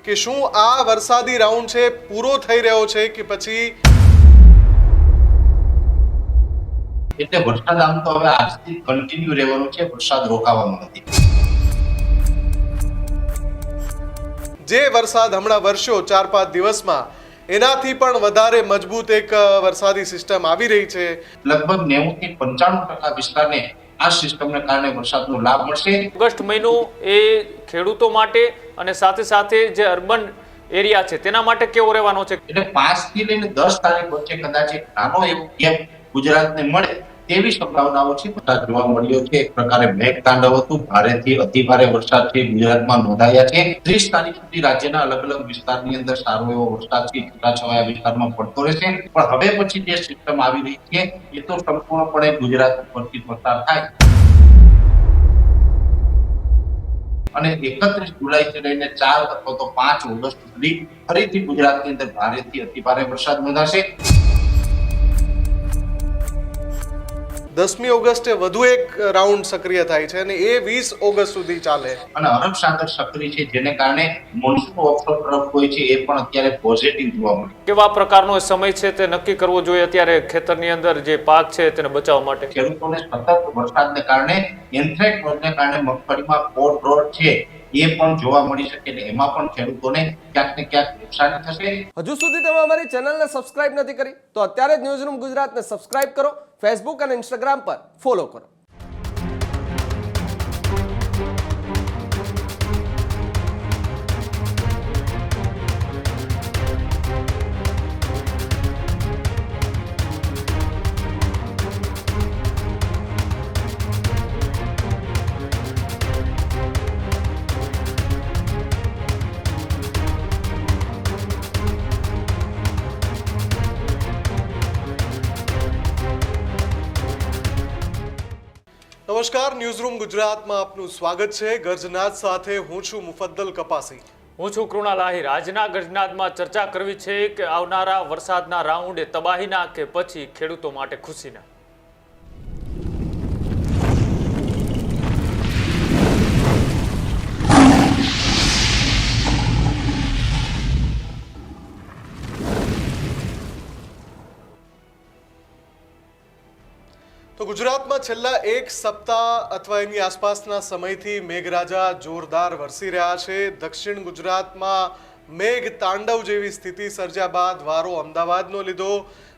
કે શું આ વરસાદી રાઉન્ડ છે પૂરો થઈ રહ્યો છે કે પછી એટલે વરસાદ આમ તો હવે આજથી કન્ટિન્યુ રહેવાનો છે, વરસાદ રોકાવાનો નથી. જે વરસાદ હમણાં વરસ્યો 4-5 દિવસમાં એનાથી પણ વધારે મજબૂત એક વરસાદી સિસ્ટમ આવી રહી છે. લગભગ 90 થી 95% વિસ્તારને આ સિસ્ટમને કારણે વરસાદનો લાભ મળશે. ઓગસ્ટ મહિનો એ ખેડૂતો માટે અને સાથે સાથે જે અર્બન એરિયા છે તેના માટે કેવો રહેવાનો છે? એટલે 5 થી લઈને 10 તારીખ વચ્ચે કદાચ એક નાનો એવો ગેપ ગુજરાતને મળે તેવી સંભાવનાઓ છે. વરસાદ જોવા મળ્યો છે. એક પ્રકારે મેઘતાંડવ હતું. ભારેથી અતિભારે વરસાદ છે ગુજરાતમાં નોંધાયા છે. 30 તારીખ સુધી રાજ્યના અલગ અલગ વિસ્તારની અંદર સારો એવો વરસાદ છે છૂટાછવાયા વિસ્તારમાં પડતો રહેશે. પણ હવે પછી જે સિસ્ટમ આવી રહી છે એ તો સંપૂર્ણપણે ગુજરાત પરથી પસાર થાય અને 31 જુલાઈથી લઈને 4 અથવા તો 5 ઓગસ્ટ સુધી ફરીથી ગુજરાતની અંદર ભારેથી અતિભારે વરસાદ નોંધાશે. 10મી ઓગસ્ટે વધુ એક રાઉન્ડ સક્રિય થાય છે અને એ 20 ઓગસ્ટ સુધી ચાલે. અને અરબ સાગર સક્રિય છે જેને કારણે મોન્સૂન ઓફશોર તરફ હોય છે એ પણ અત્યારે પોઝિટિવ જોવા મળે. કેવા પ્રકારનો સમય છે તે નક્કી કરવો જોઈએ અત્યારે ખેતરની અંદર જે પાક છે તેને બચાવવા માટે? ખેડૂતોને સતત વરસાદને કારણે એન્થ્રેક્સ રોગને કારણે મગફળીમાં પોડ રોગ છે એ પણ જોવા મળી શકે અને એમાં પણ ખેડૂતોને ક્યાંક ને ક્યાંક નુકસાની થશે. હજુ સુધી તમે અમારી ચેનલને સબસ્ક્રાઇબ નથી કરી તો અત્યારે જ ન્યૂઝરૂમ ગુજરાતને સબસ્ક્રાઇબ કરો, ફેસબુક અને ઇન્સ્ટાગ્રામ પર ફોલો કરો. નમસ્કાર, ન્યૂઝરૂમ ગુજરાતમાં આપનું સ્વાગત છે. ગર્જનાદ સાથે હું છું મુફદ્દલ કપાસી. હું છું કૃણાલ આહિર. આજના ગર્જનાદમાં ચર્ચા કરવી છે કે આવનારા વરસાદના રાઉન્ડે તબાહીના કે પછી ખેડૂતો માટે ખુશીના. તો ગુજરાતમાં છેલ્લા એક સપ્તાહ અથવા એની આસપાસના સમયથી મેઘરાજા જોરદાર વરસી રહ્યા છે. દક્ષિણ ગુજરાતમાં મેઘ તાંડવ જેવી સ્થિતિ સર્જ્યા બાદ વારો અમદાવાદનો લીધો,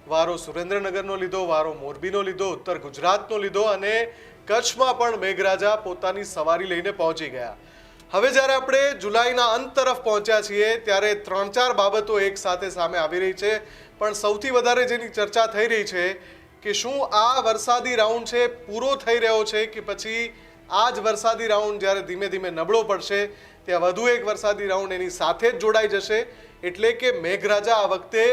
વારો સુરેન્દ્રનગરનો લીધો, વારો મોરબીનો લીધો, ઉત્તર ગુજરાતનો લીધો અને કચ્છમાં પણ મેઘરાજા પોતાની સવારી લઈને પહોંચી ગયા. હવે જ્યારે આપણે જુલાઈના અંત તરફ પહોંચ્યા છીએ ત્યારે 3-4 બાબતો એક સાથે સામે આવી રહી છે. પણ સૌથી વધારે જેની ચર્ચા થઈ રહી છે કે શું આ વરસાદી રાઉન્ડ છે પૂરો થઈ રહ્યો છે કે પછી આ જ વરસાદી રાઉન્ડ જ્યારે ધીમે ધીમે નબળો પડશે ત્યાં વધુ એક વરસાદી રાઉન્ડ એની સાથે જ જોડાઈ જશે. એટલે કે મેઘરાજા આ વખતે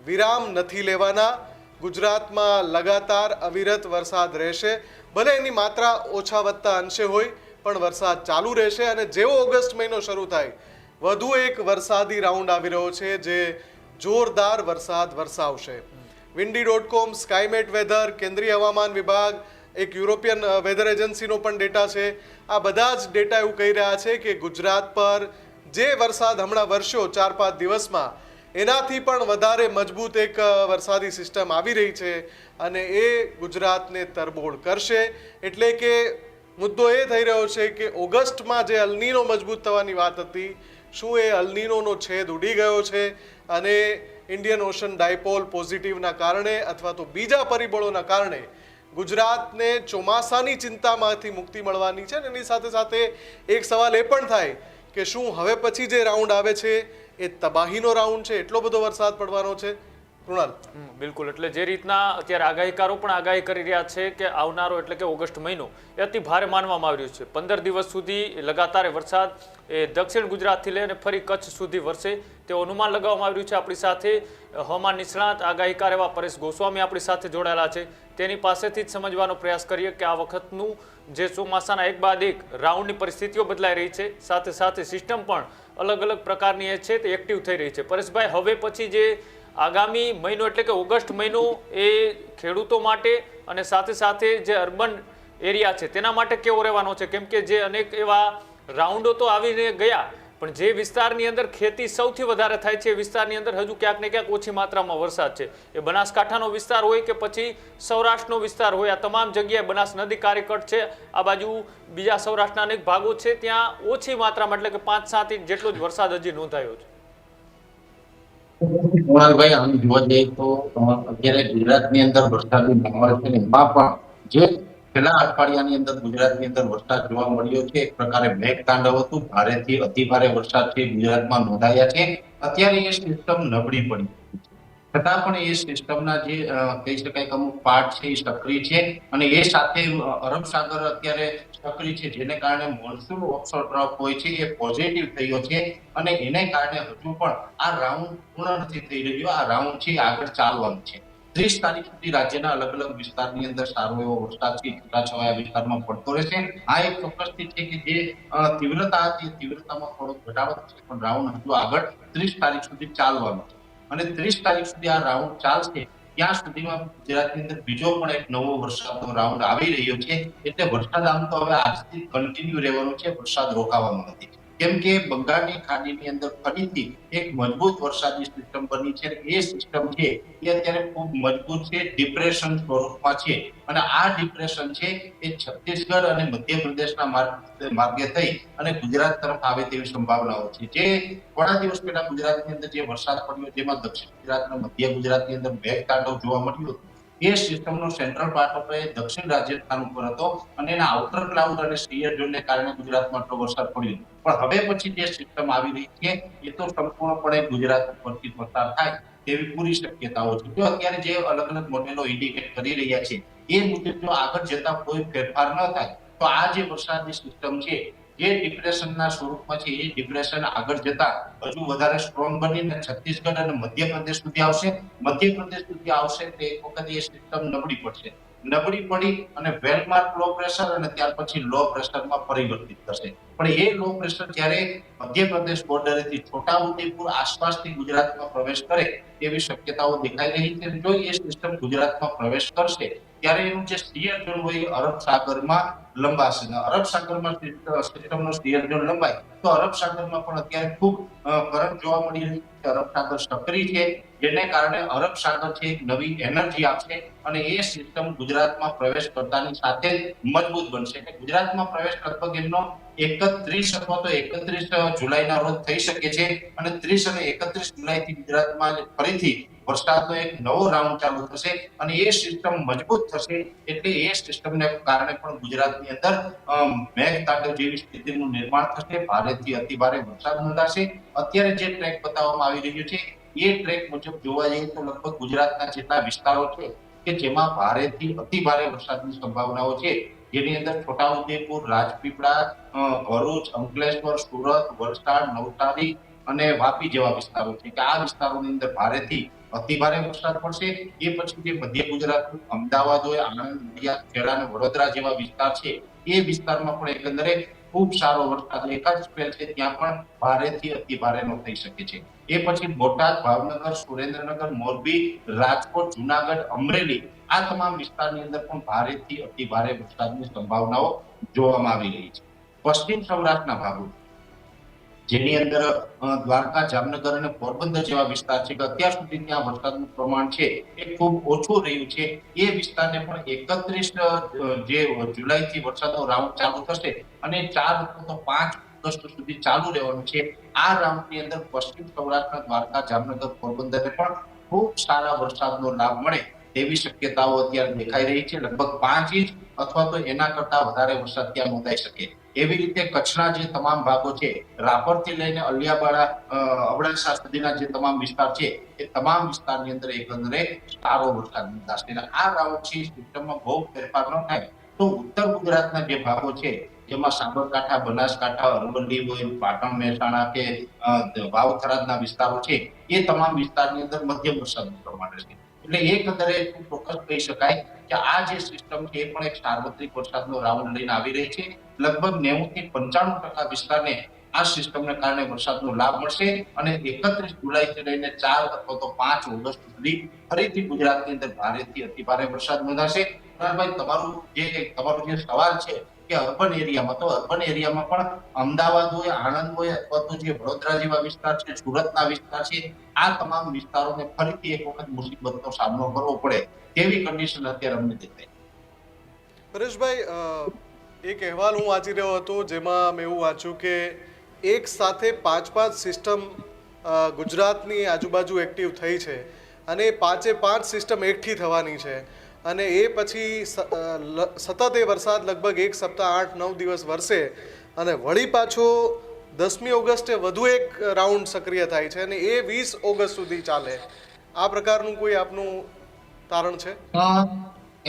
વિરામ નથી લેવાના. ગુજરાતમાં લગાતાર અવિરત વરસાદ રહેશે. ભલે એની માત્રા ઓછા વધતા અંશે હોય પણ વરસાદ ચાલુ રહેશે અને જેવો ઓગસ્ટ મહિનો શરૂ થાય વધુ એક વરસાદી રાઉન્ડ આવી રહ્યો છે જે જોરદાર વરસાદ વરસાવશે. windy.com, સ્કાયમેટ વેધર, કેન્દ્રીય હવામાન વિભાગ, એક યુરોપિયન વેધર એજન્સીનો પણ ડેટા છે. આ બધા જ ડેટા એવું કહી રહ્યા છે કે ગુજરાત પર જે વરસાદ હમણાં વરસ્યો 4-5 દિવસમાં એનાથી પણ વધારે મજબૂત એક વરસાદી સિસ્ટમ આવી રહી છે અને એ ગુજરાતને તરબોળ કરશે. એટલે કે મુદ્દો એ થઈ રહ્યો છે કે ઓગસ્ટમાં જે અલનીનો મજબૂત થવાની વાત હતી, શું એ અલનીનોનો છેદ ઉડી ગયો છે અને ઇન્ડિયન ઓશન ડાયપોલ પોઝિટિવના કારણે અથવા તો બીજા પરિબળોના કારણે ગુજરાતને ચોમાસાની ચિંતામાંથી મુક્તિ મળવાની છે. એની સાથે સાથે એક સવાલ એ પણ થાય કે શું હવે પછી જે રાઉન્ડ આવે છે એ તબાહીનો રાઉન્ડ છે, એટલો બધો વરસાદ પડવાનો છે? કૃણાલ, બિલકુલ. એટલે જે રીતના અત્યારે આગાહીકારો પણ આગાહી કરી રહ્યા છે કે આવનારો એટલે કે ઓગસ્ટ મહિનો એ અતિ ભારે માનવામાં આવી રહ્યું છે. 15 દિવસ સુધી લગાતાર વરસાદ એ દક્ષિણ ગુજરાતથી લઈને ફરી કચ્છ સુધી વરસે તેવું અનુમાન લગાવવામાં આવી રહ્યું છે. આપણી સાથે હવામાન નિષ્ણાત આગાહીકાર એવા પરેશ ગોસ્વામી આપણી સાથે જોડાયેલા છે. તેની પાસેથી જ સમજવાનો પ્રયાસ કરીએ કે આ વખતનું જે ચોમાસાના એક બાદ એક રાઉન્ડની પરિસ્થિતિઓ બદલાઈ રહી છે, સાથે સાથે સિસ્ટમ પણ અલગ અલગ પ્રકારની એ છે તે એક્ટિવ થઈ રહી છે. પરેશભાઈ, હવે પછી જે આગામી મહિનો એટલે કે ઓગસ્ટ મહિનો એ ખેડૂતો માટે અને સાથે સાથે જે અર્બન એરિયા છે તેના માટે કેવો રહેવાનો છે? કેમ કે જે અનેક એવા રાઉન્ડો તો આવીને ગયા પણ જે વિસ્તારની અંદર ખેતી સૌથી વધારે થાય છે એ વિસ્તારની અંદર હજુ ક્યાંક ને ક્યાંક ઓછી માત્રામાં વરસાદ છે. એ બનાસકાંઠાનો વિસ્તાર હોય કે પછી સૌરાષ્ટ્રનો વિસ્તાર હોય, આ તમામ જગ્યાએ બનાસ નદી કાર્યકટ છે. આ બાજુ બીજા સૌરાષ્ટ્રના અનેક ભાગો છે, ત્યાં ઓછી માત્રામાં એટલે કે 5-7 ઇંચ જેટલો જ વરસાદ હજી નોંધાયો છે. કુણાલભાઈ, આમ જોવા જઈએ તો અત્યારે ગુજરાતની અંદર વરસાદની માહોલ છે ને એમાં પણ જે છેલ્લા અઠવાડિયાની અંદર ગુજરાતની અંદર વરસાદ જોવા મળ્યો છે, એક પ્રકારે મેઘતાંડવ હતું. ભારેથી અતિભારે વરસાદ છે ગુજરાતમાં નોંધાયા છે. અત્યારે એ સિસ્ટમ નબળી પડી છતાં પણ એ સિસ્ટમના જે કહી શકાય કે અમુક પાર્ટ છે એ સક્રિય છે અને એ સાથે અરબ સાગર અત્યારે સક્રિય છે, જેને કારણે મોન્સૂન ઓફશોર ટ્રફ હોય છે એ પોઝિટિવ થયો છે અને એને કારણે હજુ પણ આ રાઉન્ડ પૂર્ણ નથી થઈ રહ્યો. આ રાઉન્ડ છે આગળ ચાલવાનું છે. 30 તારીખ સુધી રાજ્યના અલગ અલગ વિસ્તારની અંદર સારો એવો વરસાદ છે છૂટાછવાયા વિસ્તારમાં પડતો રહેશે. આ એક ચોક્કસથી છે કે જે તીવ્રતા હતી તીવ્રતામાં થોડો ઘટાડો થશે, પણ રાઉન્ડ હજુ આગળ 30 તારીખ સુધી ચાલવાનું છે અને 30 તારીખ સુધી આ રાઉન્ડ ચાલશે. ત્યાં સુધીમાં ગુજરાતની અંદર બીજો પણ એક નવો વરસાદનો રાઉન્ડ આવી રહ્યો છે. એટલે વરસાદ આમ તો હવે આજથી કન્ટિન્યુ રહેવાનો છે, વરસાદ રોકાવાનો નથી. કેમ કે બંગાળની ખાડીની અંદર ફરીથી એક મજબૂત વરસાદની સિસ્ટમ બની છે. એ સિસ્ટમ છે એ અત્યારે ખૂબ મજબૂત છે, ડિપ્રેશન સ્વરૂપમાં છે અને આ ડિપ્રેશન છે એ છત્તીસગઢ અને મધ્યપ્રદેશના માર્ગે થઈ અને ગુજરાત તરફ આવે તેવી સંભાવનાઓ છે. જે થોડા દિવસ પહેલા ગુજરાતની અંદર જે વરસાદ પડ્યો, જેમાં દક્ષિણ ગુજરાત અને મધ્ય ગુજરાતની અંદર મેઘતાંડવ જોવા મળ્યું હતું, એ સિસ્ટમનો સેન્ટ્રલ પાર્ટ હતો એ દક્ષિણ રાજસ્થાન ઉપર હતો અને એના આઉટર ક્લાઉડ અને સ્ટીયર ઝોનને કારણે ગુજરાતમાં આટલો વરસાદ પડ્યો. પણ હવે પછી જે સિસ્ટમ આવી રહી છે એ તો સંપૂર્ણપણે ગુજરાત પરથી પસાર થાય તેવી પૂરી શક્યતાઓ છે. જો અત્યારે જે અલગ અલગ મોડેલો ઇન્ડિકેટ કરી રહ્યા છે એ મુજબ જો આગળ જતા કોઈ ફેરફાર ન થાય તો આ જે વરસાદની સિસ્ટમ છે જે ડિપ્રેશનના સ્વરૂપમાં છે એ ડિપ્રેશન આગળ જતા હજુ વધારે સ્ટ્રોંગ બનીને છત્તીસગઢ અને મધ્યપ્રદેશ સુધી આવશે. મધ્યપ્રદેશ સુધી આવશે તો એક વખત એ સિસ્ટમ નબળી પડશે. નબળી પડી અને વેલમાર્ક લો પ્રેશર અને ત્યાર પછી લો પ્રેશરમાં પરિવર્તિત થશે. પણ એ લો પ્રેશર જ્યારે મધ્યપ્રદેશ બોર્ડરેથી છોટાઉદેપુર આસપાસથી ગુજરાતમાં પ્રવેશ કરે એવી શક્યતાઓ દેખાઈ રહી છે. જો એ સિસ્ટમ ગુજરાતમાં પ્રવેશ કરશે ત્યારે એનું જે સ્ટીયર ઝોન હોય એ અરબ સાગરમાં લંબાશે. અરબ સાગરમાં સિસ્ટમનો સ્ટીયર ઝોન લંબાય તો અરબ સાગરમાં પણ અત્યારે ખૂબ કરંટ જોવા મળી રહ્યું છે. અરબ સાગર સક્રિય છે, જેને કારણે અરબ સાગર છે એક નવી એનર્જી આપશે અને એ સિસ્ટમ ગુજરાતમાં પ્રવેશ કરતાની સાથે મજબૂત બનશે. એટલે ગુજરાતમાં પ્રવેશ લગભગ એમનો 31 અથવા તો 31 જુલાઈના રોજ થઈ શકે છે અને 30 અને 31 જુલાઈથી ગુજરાતમાં ફરીથી વરસાદનો એક નવો રાઉન્ડ ચાલુ થશે અને એ સિસ્ટમ મજબૂત થશે. એટલે એ સિસ્ટમને કારણે પણ ગુજરાતની અંદર મેઘતાંડવ જેવી સ્થિતિનું નિર્માણ થશે. ભારેથી અતિભારે વરસાદ નોંધાશે. અત્યારે જે ટ્રેક બતાવવામાં આવી રહ્યો છે એ ટ્રેક મુજબ જોવા જઈએ તો લગભગ ગુજરાતના જેટલા વિસ્તારો છે કે જેમાં ભારેથી અતિભારે વરસાદની સંભાવનાઓ છે, જેની અંદર છોટાઉદેપુર, રાજપીપળા, ભરૂચ, અંકલેશ્વર, સુરત, વલસાડ, નવસારી અને વાપી જેવા વિસ્તારો છે કે આ વિસ્તારોની અંદર ભારેથી અતિભારે વરસાદ પડશે. એ પછી જે મધ્ય ગુજરાત, અમદાવાદ હોય, આણંદ, નડિયાદ, ખેડા અને વડોદરા જેવા વિસ્તાર છે એ વિસ્તારમાં પણ એકંદરે ખૂબ સારો વરસાદ એકાદ સ્પેલ છે ત્યાં પણ ભારેથી અતિભારેનો થઈ શકે છે. એ પછી બોટાદ, ભાવનગર, સુરેન્દ્રનગર, મોરબી, રાજકોટ, જુનાગઢ, અમરેલી આ તમામ વિસ્તારની અંદર પણ ભારેથી અતિભારે વરસાદની સંભાવનાઓ જોવામાં આવી રહી છે. પશ્ચિમ સૌરાષ્ટ્રના ભાગો જેની અંદર દ્વારકા, જામનગર અને પોરબંદર જેવા વિસ્તાર છે કે અત્યાર સુધી ત્યાં વરસાદનું પ્રમાણ છે એ ખૂબ ઓછું રહ્યું છે. એ વિસ્તારને પણ 31 જે જુલાઈથી વરસાદનો રાઉન્ડ ચાલુ થશે અને 4 અથવા તો 5 ઓગસ્ટ સુધી ચાલુ રહેવાનું છે. આ રાઉન્ડની અંદર પશ્ચિમ સૌરાષ્ટ્ર, દ્વારકા, જામનગર, પોરબંદરને પણ ખૂબ સારા વરસાદનો લાભ મળે તેવી શક્યતાઓ અત્યારે દેખાઈ રહી છે. લગભગ 5 ઇંચ અથવા તો એના કરતા વધારે વરસાદ ત્યાં નોંધાઈ શકે. એવી રીતે કચ્છના જે તમામ ભાગો છે, રાપરથી લઈને અલિયાબાડા, અબડાસા સુધીના જે તમામ વિસ્તાર છે એ તમામ વિસ્તારની અંદર એકંદરે સારો વરસાદ નોંધાશે. આ રાઉન્ડ છે સિસ્ટમમાં બહુ ફેરફાર ન થાય તો ઉત્તર ગુજરાતના જે ભાગો છે જેમાં સાબરકાંઠા, બનાસકાંઠા, અરવલ્લી હોય, પાટણ, મહેસાણા કે વાવ-થરાદના વિસ્તારો છે એ તમામ વિસ્તારની અંદર મધ્યમ વરસાદનું પ્રમાણ રહેશે. એટલે એકંદરે ચોક્કસ કહી શકાય કે આ જે સિસ્ટમ છે એ પણ એક સાર્વત્રિક વરસાદનો રાઉન્ડ લઈને આવી રહી છે. લગભગ 90 થી 95% વિસ્તારને આ સિસ્ટમને કારણે વરસાદનો લાભ મળશે અને 31 જુલાઈથી લઈને 4 અથવા તો 5 ઓગસ્ટ સુધી ફરીથી ગુજરાતની અંદર ભારેથી અતિભારે વરસાદ નોંધાશે. તમારો જે સવાલ છે કે અર્બન એરિયામાં, તો અર્બન એરિયામાં પણ અમદાવાદ હોય, આણંદ હોય અથવા તો જે વડોદરા જેવા વિસ્તાર છે, સુરતના વિસ્તાર છે, આ તમામ વિસ્તારોને ફરીથી એક વખત મુસીબતનો સામનો કરવો પડે તેવી કન્ડિશન અત્યારે અમને દેખાય. પરેશભાઈ, એક અહેવાલ હું વાંચી રહ્યો હતો જેમાં મેં એવું વાંચ્યું કે એક સાથે પાંચ સિસ્ટમ ગુજરાતની આજુબાજુ એક્ટિવ થઈ છે અને એ પાંચ સિસ્ટમ એકઠી થવાની છે અને એ પછી સતત એ વરસાદ લગભગ એક સપ્તાહ 8-9 દિવસ વરસે અને વળી પાછો 10મી ઓગસ્ટે વધુ એક રાઉન્ડ સક્રિય થાય છે અને એ 20 ઓગસ્ટ સુધી ચાલે. આ પ્રકારનું કોઈ આપનું તારણ છે?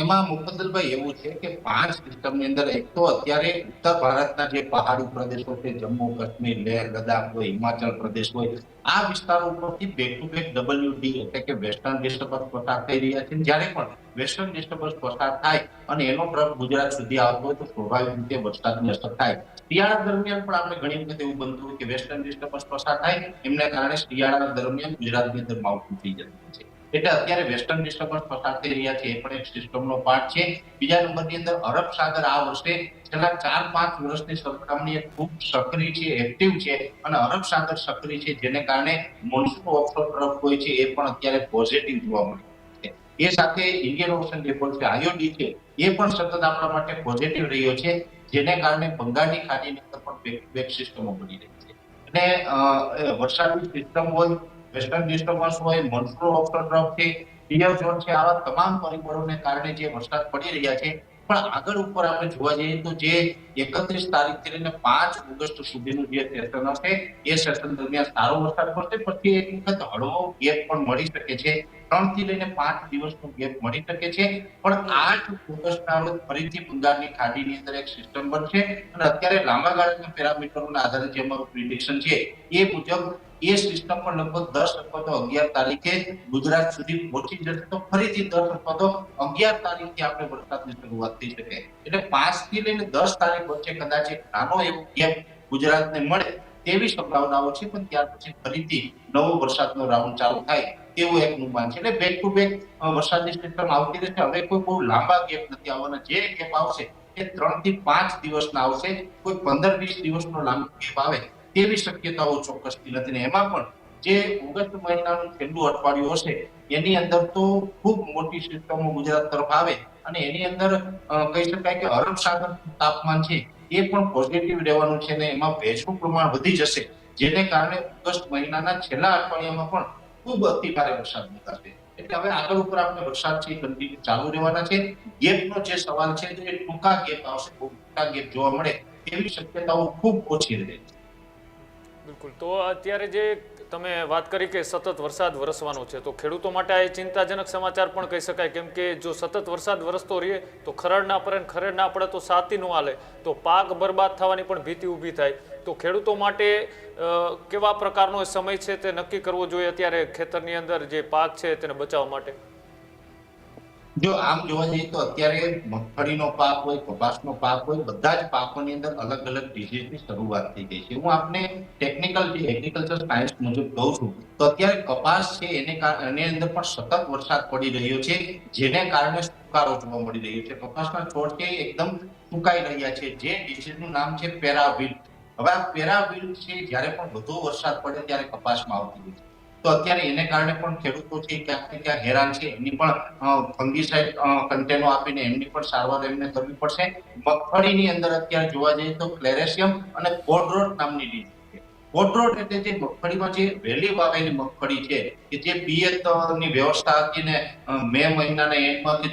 એમાં મુફદ્દલભાઈ એવું છે કે 5 સિસ્ટમની અંદર એક તો અત્યારે ઉત્તર ભારતના જે પહાડી પ્રદેશો છે, જમ્મુ કાશ્મીર, લેહ લદ્દાખ હોય, હિમાચલ પ્રદેશ હોય, આ વિસ્તારો ઉપરથી બેક ટુ બેક WD એટલે કે વેસ્ટર્ન ડિસ્ટર્બન્સ પસાર થઈ રહ્યા છે. જ્યારે પણ વેસ્ટર્ન ડિસ્ટર્બન્સ પસાર થાય અને એનો ટ્રક ગુજરાત સુધી આવતો હોય તો સ્વાભાવિક રીતે વરસાદની અસર થાય. શિયાળા દરમિયાન પણ આપણે ઘણી વખત એવું બનતું હોય કે વેસ્ટર્ન ડિસ્ટર્બન્સ પસાર થાય એમને કારણે શિયાળા દરમિયાન ગુજરાતની અંદર માવઠું થઈ જતું છે. એટલે અત્યારે વેસ્ટર્ન ડિસ્ટર્બન્સ પસાર થઈ રહ્યા છે એ પણ એક સિસ્ટમનો પાર્ટ છે. બીજા નંબરની અંદર અરબ સાગર આ વર્ષે છેલ્લા 4-5 વર્ષની સરખામણીએ ખૂબ સક્રિય છે, એક્ટિવ છે અને અરબ સાગર સક્રિય છે, જેને કારણે મોન્સૂન ઓફશોર તરફ હોય છે એ પણ અત્યારે પોઝિટિવ જોવા મળે છે. એ સાથે ઇન્ડિયન ઓશન ડિપોઝિટ છે, IOD છે, એ પણ સતત આપણા માટે પોઝિટિવ રહ્યો છે, જેને કારણે બંગાળની ખાડીની અંદર પણ બેક ટુ બેક સિસ્ટમો બની રહી છે. અને વરસાદની સિસ્ટમ હોય, વેસ્ટર્ન ડિસ્ટર્બન્સ હોય, મોન્સૂન ઓફશોર ટ્રફ છે, પિયર ઝોન છે, આવા તમામ પરિબળોને કારણે જે વરસાદ પડી રહ્યા છે. પણ આગળ ઉપર આપણે જોવા જઈએ તો જે 31 તારીખથી લઈને 5 ઓગસ્ટ સુધીનું જે સેશન હશે એ સેશન દરમિયાન સારો વરસાદ પડશે. પછી એક વખત હળવો ગેપ પણ મળી શકે છે, 3 થી લઈને 5 દિવસનો ગેપ મળી શકે છે. પણ 8 ઓગસ્ટના રોજ ફરીથી બંગાળની ખાડીની અંદર એક સિસ્ટમ બનશે અને અત્યારે લાંબા ગાળાના પેરામીટરોના આધારે જે અમારું પ્રિડિક્શન છે એ મુજબ એ સિસ્ટમ પણ લગભગ 10 અથવા તો 11 તારીખે ગુજરાત સુધી પહોંચી જશે. તો ફરીથી 10 અથવા તો 11 તારીખથી આપણે વરસાદની શરૂઆત થઈ શકે. એટલે 5 થી લઈને 10 તારીખ વચ્ચે કદાચ એક નાનો એવો ગેપ ગુજરાતને મળે તેવી સંભાવનાઓ છે. પણ ત્યાર પછી ફરીથી નવો વરસાદનો રાઉન્ડ ચાલુ થાય તેવું એક અનુમાન છે. એટલે બેક ટુ બેક વરસાદની સિસ્ટમ આવતી રહેશે. હવે કોઈ બહુ લાંબા ગેપ નથી આવવાના. જે ગેપ આવશે એ 3 થી 5 દિવસના આવશે. કોઈ 15-20 દિવસનો લાંબો ગેપ આવે તેવી શક્યતાઓ ચોક્કસથી નથી. ને એમાં પણ જે ઓગસ્ટ મહિનાનું છેલ્લું અઠવાડિયું હશે એની અંદર તો ખૂબ મોટી સિસ્ટમો ગુજરાત તરફ આવે અને એની અંદર કહી શકાય કે અરબ સાગર તાપમાન છે એ પણ પોઝિટિવ રહેવાનું છે અને એમાં ભેજનું પ્રમાણ વધી જશે, જેને કારણે ઓગસ્ટ મહિનાના છેલ્લા અઠવાડિયામાં પણ ખૂબ અતિ ભારે વરસાદ નોંધાશે. એટલે હવે આગળ ઉપર આપણે વરસાદ છે કન્ટિન્યુ ચાલુ રહેવાના છે. ગેપનો જે સવાલ છે તો એ ટૂંકા ગેપ આવશે, બહુ મોટા ગેપ જોવા મળે એવી શક્યતાઓ ખૂબ ઓછી રહે છે. બિલકુલ. તો અત્યારે જે તમે વાત કરી કે સતત વરસાદ વરસવાનો છે, તો ખેડૂતો માટે આ ચિંતાજનક સમાચાર પણ કહી શકાય. કેમ કે જો સતત વરસાદ વરસતો રહે તો ખરડ ના પડે, ખરડ ના પડે તો સાતી નો હાલે, તો પાક બરબાદ થવાની પણ ભીતિ ઊભી થાય. તો ખેડૂતો માટે કેવા પ્રકારનો સમય છે તે નક્કી કરવો જોઈએ અત્યારે ખેતરની અંદર જે પાક છે તેને બચાવવા માટે? જો આમ જોવા જઈએ તો અત્યારે મગફળીનો પાક હોય, કપાસનો પાક હોય, બધા જ પાકોની અંદર અલગ અલગ ડિઝીઝની શરૂઆત થઈ ગઈ છે. હું આપને ટેકનિકલ જે એગ્રીકલ્ચર સાયન્સ મુજબ કહું છું તો અત્યારે કપાસ છે એની અંદર પણ સતત વરસાદ પડી રહ્યો છે, જેને કારણે સુકારો જોવા મળી રહ્યો છે. કપાસના છોડ છે એકદમ સુકાઈ રહ્યા છે. જે ડિઝીઝનું નામ છે પેરાવિલ્ટ. હવે આ પેરાવિલ્ટ છે જ્યારે પણ વધુ વરસાદ પડે ત્યારે કપાસમાં આવતી હોય છે. તો અત્યારે એને કારણે પણ ખેડૂતો છે ક્યાંક ને ક્યાંક હેરાન છે. એની પણ ફંગીસાઇડ કન્ટેનો આપીને એમની પણ સારવાર એમને કરવી પડશે. મગફળીની અંદર અત્યારે જોવા જઈએ તો ક્લેરેશિયમ અને કોડરોટ નામની ડિઝીઝ છે. કોડરોટ એટલે જે મગફળીમાં જે વહેલી વાવેલી મગફળી છે કે જે પિયત ની વ્યવસ્થા હતી ને મે મહિનાના એન્ડમાં કે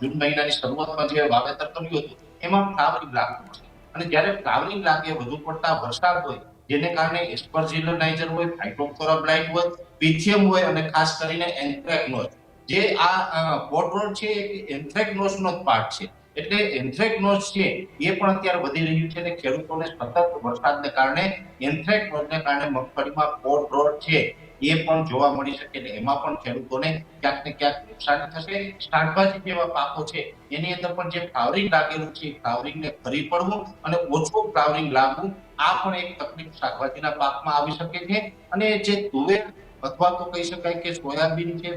જૂન મહિનાની શરૂઆતમાં જે વાવેતર કર્યું હતું એમાં ફ્લાવરિંગ લાગતું છે. અને જ્યારે ફ્લાવરિંગ લાગે, વધુ પડતા વરસાદ હોય જેને કારણે એસ્પરજીલોનાઇઝર હોય, ફાઇટોફથોરા બ્લાઇટ હોય, પિથિયમ હોય અને ખાસ કરીને એન્થ્રેક્નોઝ, જે આ કોડરોટ છે એ એન્થ્રેક્નોઝનો જ પાર્ટ છે. એટલે એન્થ્રેક્નોઝ છે એ પણ અત્યારે વધી રહ્યું છે અને ખેડૂતોને સતત વરસાદને કારણે એન્થ્રેક્નોઝને કારણે મગફળીમાં કોડરોટ છે એ પણ જોવા મળી શકે. એટલે એમાં પણ ખેડૂતોને ક્યાંક ને ક્યાંક નુકસાન થશે. શાકભાજી જેવા પાકો છે એની અંદર પણ જે ફ્લાવરિંગ લાગેલું છે ફ્લાવરિંગને ફરી પડવું અને ઓછું ફ્લાવરિંગ લાગવું, આ પણ એક તકલીફ શાકભાજીના પાકમાં આવી શકે છે. અને જે તુવેર અથવા તો કહી શકાય કે સોયાબીન છે,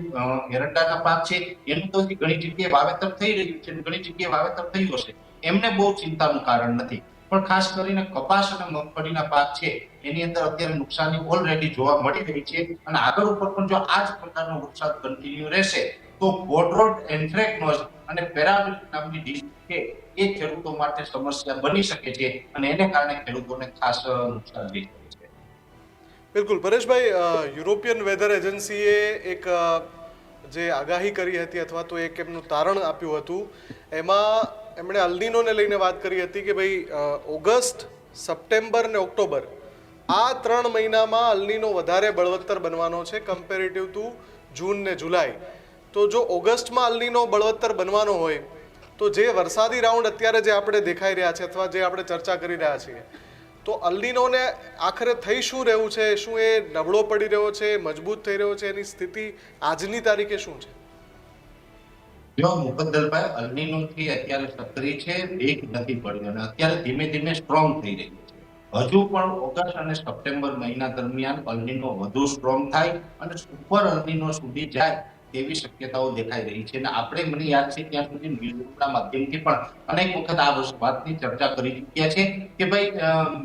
એરંડાના પાક છે, એનું તો ઘણી જગ્યાએ વાવેતર થઈ રહ્યું છે, ઘણી જગ્યાએ વાવેતર થયું હશે. એમને બહુ ચિંતાનું કારણ નથી. પણ ખાસ કરીને કપાસ અને મગફળીના પાક છે એની અંદર અત્યારે નુકસાની ઓલરેડી જોવા મળી રહી છે અને આગળ ઉપર પણ જો આ જ પ્રકારનો વરસાદ કન્ટિન્યુ રહેશે તો બોડરોડ એન્થ્રેક્નોઝ અને પેરામિલિક નામની ડિસીઝ છે એ ખેડૂતો માટે સમસ્યા બની શકે છે અને એને કારણે ખેડૂતોને ખાસ નુકસાન થઈ શકે છે. બિલકુલ પરેશભાઈ, યુરોપિયન વેધર એજન્સીએ એક જે આગાહી કરી હતી અથવા તો એક એમનું તારણ આપ્યું હતું, એમાં એમણે અલ્નીનોને લઈને વાત કરી હતી કે ભાઈ ઓગસ્ટ, સપ્ટેમ્બર ને ઓક્ટોબર આ 3 મહિનામાં અલ્નીનો વધારે બળવત્તર બનવાનો છે કમ્પેરેટિવ ટુ જૂન ને જુલાઈ. તો જો ઓગસ્ટમાં અલ્નીનો બળવત્તર બનવાનો હોય તો જે વરસાદી રાઉન્ડ અત્યારે જે આપણે દેખાઈ રહ્યા છે અથવા જે આપણે ચર્ચા કરી રહ્યા છીએ, તો અલ્નીનોને આખરે થઈ શું રહ્યું છે? શું એ નબળો પડી રહ્યો છે, મજબૂત થઈ રહ્યો છે? એની સ્થિતિ આજની તારીખે શું છે? જો મુકદ્દલભાઈ, અલ્નીનો થી અત્યારે સક્રિય છે, વેગ નથી પડ્યો અને અત્યારે ધીમે ધીમે સ્ટ્રોંગ થઈ રહ્યું છે. હજુ પણ ઓગસ્ટ અને સપ્ટેમ્બર મહિના દરમિયાન અલ્નીનો વધુ સ્ટ્રોંગ થાય અને સુપર અલ્નીનો સુધી જાય તેવી શક્યતાઓ દેખાઈ રહી છે અને આપણે, મને યાદ છે ત્યાં સુધી ન્યૂઝના માધ્યમથી પણ અનેક વખત આ વાતની ચર્ચા કરી ચૂક્યા છે કે ભાઈ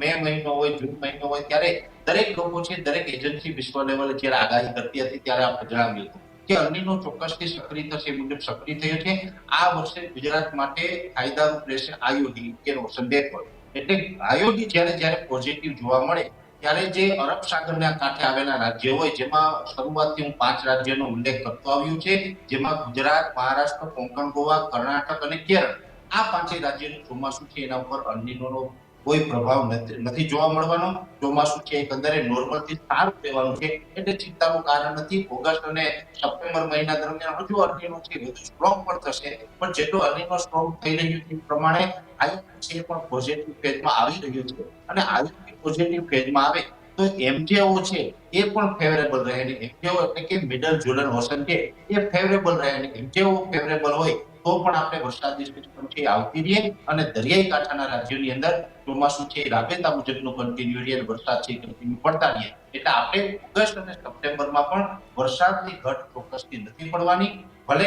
મે મહિનો હોય, જૂન મહિનો હોય ત્યારે દરેક લોકો છે, દરેક એજન્સી વિશ્વ લેવલે જ્યારે આગાહી કરતી હતી ત્યારે આપણે જણાવ્યું હતું કે અલ્નીનો ચોક્કસથી સક્રિય થશે, મુજબ સક્રિય થયો છે. આ વર્ષે ગુજરાત માટે ફાયદારૂપ રહેશે આયોડી કે ઓશન બેકવર્ડ. એટલે આયોડી જ્યારે પોઝિટિવ જોવા મળે ત્યારે જે અરબ સાગરના કાંઠે આવેલા રાજ્યો હોય, જેમાં શરૂઆતથી હું 5 રાજ્યોનો ઉલ્લેખ કરતો આવ્યો છે, જેમાં ગુજરાત, મહારાષ્ટ્ર, કોંકણ, ગોવા, કર્ણાટક અને કેરળ, આ 5 રાજ્યોનું ચોમાસું છે એના ઉપર અલ્નીનોનો કોઈ પ્રભાવ નથી જોવા મળવાનો. ચોમાસું છે એકંદરે નોર્મલથી સારું રહેવાનું છે એટલે ચિંતાનું કારણ નથી. ઓગસ્ટ અને સપ્ટેમ્બર મહિના દરમિયાન હજુ અલ્નીનો છે વધુ સ્ટ્રોંગ પણ થશે, પણ જેટલો અલ્નીનો સ્ટ્રોંગ થઈ રહ્યું છે એ પ્રમાણે આઈએમડી છે પણ પોઝિટિવ ફેઝમાં આવી રહ્યું છે અને આઈએમડી પોઝિટિવ ફેઝમાં આવે તો એમજેઓ છે એ પણ ફેવરેબલ રહે ને એમજેઓ એટલે કે મિડલ જુલન ઓશન છે એ ફેવરેબલ રહે ને એમજેઓ ફેવરેબલ હોય તો પણ આપણે વરસાદી સિસ્ટમ છે આવતી રહે અને દરિયાઈ કાંઠાના રાજ્યોની અંદર ચોમાસું છે રાબેતા મુજબનો કન્ટિન્યુઅલ વરસાદ છે કન્ટિન્યુ પડતા રહે. એટલે આપણે ઓગસ્ટ અને સપ્ટેમ્બરમાં પણ વરસાદની ઘટ ચોક્કસથી નથી પડવાની. ભલે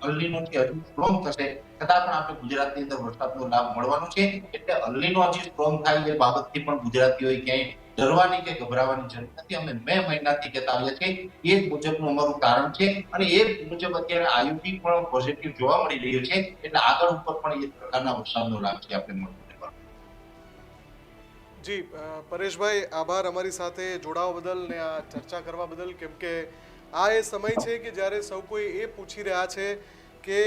અલ્નીનો થી હજુ સ્ટ્રોંગ થશે છતાં પણ આપણે ગુજરાતની અંદર વરસાદનો લાભ મળવાનો છે. એટલે અલ્નીનો હજી સ્ટ્રોંગ થાય એ બાબતથી પણ ગુજરાતીઓએ ક્યાંય ડરવાની કે ગભરાવાની જરૂર નથી. અમે મે મહિનાથી કહેતા આવ્યા છીએ એ જ મુજબનું અમારું કારણ છે અને એ મુજબ અત્યારે આયુડી પણ પોઝિટિવ જોવા મળી રહ્યું છે. એટલે આગળ ઉપર પણ એ પ્રકારના વરસાદનો લાભ છે આપણે મળતો. જી પરેશભાઈ, આભાર અમારી સાથે જોડાવા બદલ ને આ ચર્ચા કરવા બદલ. કેમ કે આ એ સમય છે કે જ્યારે સૌ કોઈ એ પૂછી રહ્યા છે કે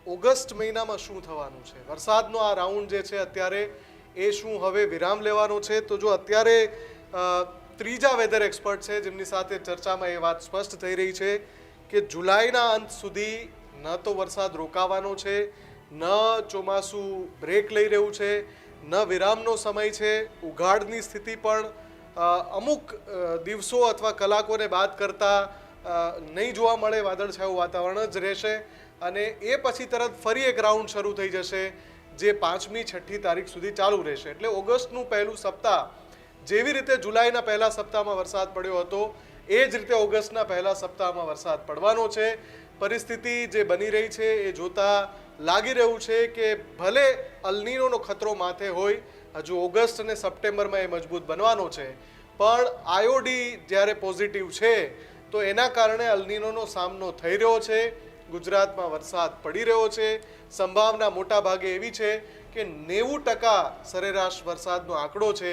ઓગસ્ટ મહિનામાં શું થવાનું છે, વરસાદનો આ રાઉન્ડ જે છે અત્યારે એ શું હવે વિરામ લેવાનો છે? તો જો અત્યારે ત્રીજા વેધર એક્સપર્ટ છે જેમની સાથે ચર્ચામાં એ વાત સ્પષ્ટ થઈ રહી છે કે જુલાઈના અંત સુધી ન તો વરસાદ રોકાવાનો છે, ન ચોમાસું બ્રેક લઈ રહ્યું છે, ન વિરામનો સમય છે. ઉઘાડની સ્થિતિ પણ અમુક દિવસો અથવા કલાકોને બાદ કરતાં નહીં જોવા મળે, વાદળછાયું વાતાવરણ જ રહેશે અને એ પછી તરત ફરી એક રાઉન્ડ શરૂ થઈ જશે જે 5મી 6ઠી તારીખ સુધી ચાલુ રહેશે. એટલે ઓગસ્ટનું પહેલું સપ્તાહ જેવી રીતે જુલાઈના પહેલા સપ્તાહમાં વરસાદ પડ્યો હતો એ જ રીતે ઓગસ્ટના પહેલા સપ્તાહમાં વરસાદ પડવાનો છે. પરિસ્થિતિ જે બની રહી છે એ જોતા લાગી રહ્યું છે કે ભલે અલ્નીનોનો ખતરો માથે હોય, હજુ ઓગસ્ટ અને સપ્ટેમ્બરમાં એ મજબૂત બનવાનો છે, પણ આયોડી જ્યારે પોઝિટિવ છે તો એના કારણે અલ્નીનોનો સામનો થઈ રહ્યો છે. ગુજરાતમાં વરસાદ પડી રહ્યો છે. સંભાવના મોટા ભાગે એવી છે કે 90% સરેરાશ વરસાદનો આંકડો છે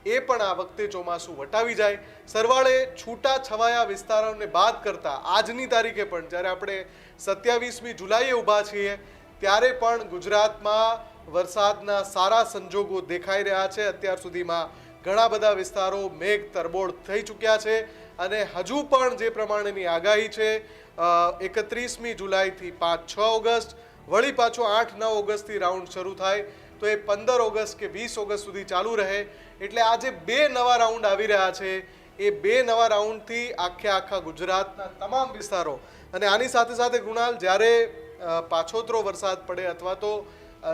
એ પણ આ વખતે ચોમાસું વટાવી જાય. સરવાળે છૂટા છવાયા વિસ્તારોને બાદ કરતા આજની તારીખે પણ જ્યારે આપણે 27મી જુલાઈએ ઊભા છીએ ત્યારે પણ ગુજરાતમાં વરસાદના સારા સંજોગો દેખાઈ રહ્યા છે. અત્યાર સુધીમાં ઘણા બધા વિસ્તારો મેઘ તરબોળ થઈ ચૂક્યા છે અને હજુ પણ જે પ્રમાણેની આગાહી છે 31મી જુલાઈથી 5-6 ઓગસ્ટ, વળી પાછો 8-9 ઓગસ્ટથી રાઉન્ડ શરૂ થાય તો એ 15 ઓગસ્ટ કે 20 ઓગસ્ટ સુધી ચાલુ રહે. એટલે આ જે 2 નવા રાઉન્ડ આવી રહ્યા છે એ 2 નવા રાઉન્ડથી આખા ગુજરાતના તમામ વિસ્તારો અને આની સાથે સાથે કૃણાલ, જ્યારે પાછોતરો વરસાદ પડે અથવા તો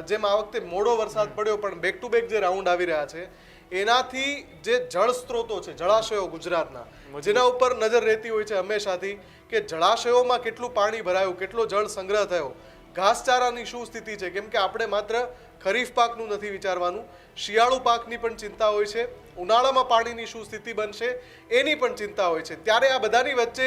જેમ આ વખતે મોડો વરસાદ પડ્યો પણ બેક ટુ બેક જે રાઉન્ડ આવી રહ્યા છે એનાથી જે જળ સ્ત્રોતો છે, જળાશયો ગુજરાતના, જેના ઉપર નજર રહેતી હોય છે હંમેશાથી કે જળાશયોમાં કેટલું પાણી ભરાયું, કેટલો જળ સંગ્રહ થયો, ઘાસચારાની શું સ્થિતિ છે, કેમ કે આપણે માત્ર ખરીફ પાકનું નથી વિચારવાનું, શિયાળુ પાકની પણ ચિંતા હોય છે, ઉનાળામાં પાણીની શું સ્થિતિ બનશે એની પણ ચિંતા હોય છે. ત્યારે આ બધાની વચ્ચે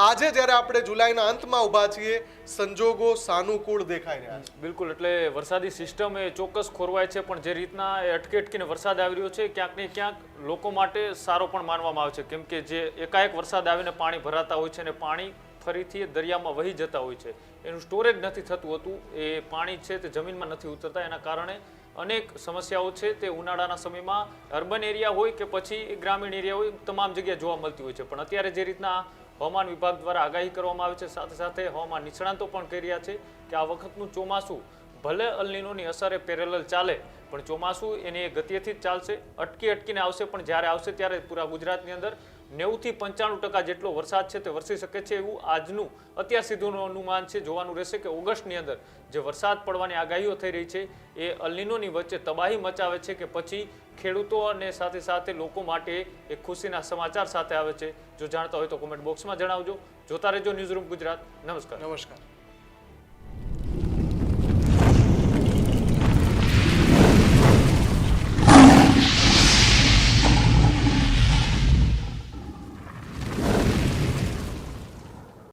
આજે જ્યારે આપણે જુલાઈના અંતમાં ઊભા છીએ, સંજોગો સાનુકૂળ દેખાઈ રહ્યા છે. બિલકુલ, એટલે વરસાદી સિસ્ટમ એ ચોક્કસ ખોરવાય છે, પણ જે રીતના એ અટકીને વરસાદ આવી રહ્યો છે ક્યાંક ને ક્યાંક લોકો માટે સારો પણ માનવામાં આવે છે, કેમ કે જે એકાએક વરસાદ આવીને પાણી ભરાતા હોય છે અને પાણી ફરીથી દરિયામાં વહી જતા હોય છે, એનું સ્ટોરેજ નથી થતું હતું, એ પાણી છે તે જમીનમાં નથી ઉતરતા, એના કારણે અનેક સમસ્યાઓ છે તે ઉનાળાના સમયમાં અર્બન એરિયા હોય કે પછી ગ્રામીણ એરિયા હોય તમામ જગ્યાએ જોવા મળતી હોય છે. પણ અત્યારે જે રીતના હવામાન વિભાગ દ્વારા આગાહી કરવામાં આવે છે, સાથે સાથે હવામાન નિષ્ણાંતો પણ કહી રહ્યા છે કે આ વખતનું ચોમાસું ભલે અલ નીનોની અસરે પેરેલલ ચાલે પણ ચોમાસું એની ગતિએથી જ ચાલશે, અટકીને આવશે, પણ જ્યારે આવશે ત્યારે પૂરા ગુજરાતની અંદર 90 થી 95% જેટલો વરસાદ છે તે વરસી શકે છે એવું આજનું અત્યાર સુધીનું અનુમાન છે. જોવાનું રહેશે કે ઓગસ્ટની અંદર જે વરસાદ પડવાની આગાહીઓ થઈ રહી છે એ અલ નીનોની વચ્ચે તબાહી મચાવે છે કે પછી ખેડૂતો અને સાથે સાથે લોકો માટે એક ખુશીના સમાચાર સાથે આવે છે. જો જાણતા હોય તો કોમેન્ટ બોક્સમાં જણાવજો. જોતા રહેજો ન્યૂઝરૂમ ગુજરાત. નમસ્કાર. નમસ્કાર.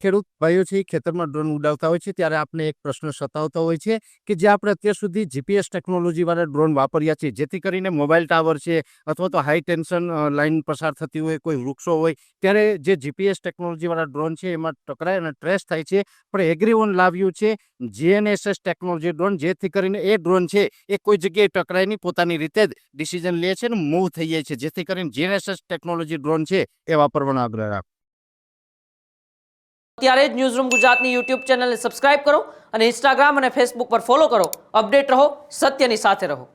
ખેડૂત ભાઈઓ છે ખેતરમાં ડ્રોન ઉડાવતા હોય છે ત્યારે આપણે એક પ્રશ્ન સતાવતો હોય છે કે જે આપણે અત્યાર સુધી જીપીએસ ટેકનોલોજીવાળા ડ્રોન વાપર્યા છે, જેથી કરીને મોબાઈલ ટાવર છે અથવા તો હાઈ ટેન્શન લાઇન પસાર થતી હોય, કોઈ વૃક્ષો હોય, ત્યારે જે જીપીએસ ટેકનોલોજીવાળા ડ્રોન છે એમાં ટકરાય અને ટ્રેસ થાય છે. પણ એગ્રીઓન લાવ્યું છે GNSS ટેકનોલોજી ડ્રોન, જેથી કરીને એ ડ્રોન છે એ કોઈ જગ્યાએ ટકરાય નહીં, પોતાની રીતે જ ડિસિઝન લે છે અને મૂવ થઈ જાય છે, જેથી કરીને GNSS ટેકનોલોજી ડ્રોન છે એ વાપરવાનો આગ્રહ રાખો. અત્યારે જ ન્યૂઝરૂમ ગુજરાતની યુટ્યુબ ચેનલને સબસ્ક્રાઇબ કરો અને ઇન્સ્ટાગ્રામ અને ફેસબુક પર ફોલો કરો. અપડેટ રહો, સત્યની સાથે રહો.